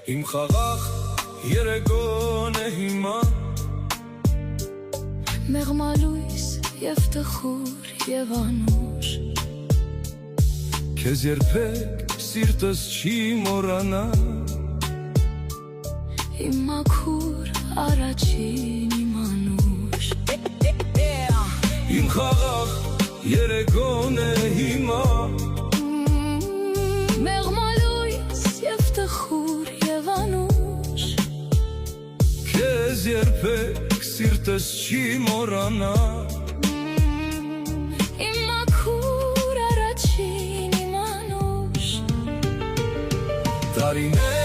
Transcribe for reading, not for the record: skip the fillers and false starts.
Իմ խաղաղ երեկոն է հիմա Մեղմալույս և տխուր և անուշ Քեզ երբեք սիրտս չի մոռանա Իմ մաքուր առաջին իմ անուշ Իմ խաղաղ երեկոն է հիմա Մեղմալույս և տխուր և անուշ Քեզ երբեք սիրտս չի մոռանա Իմ մաքուր առաջին իմ անուշ Տարիներ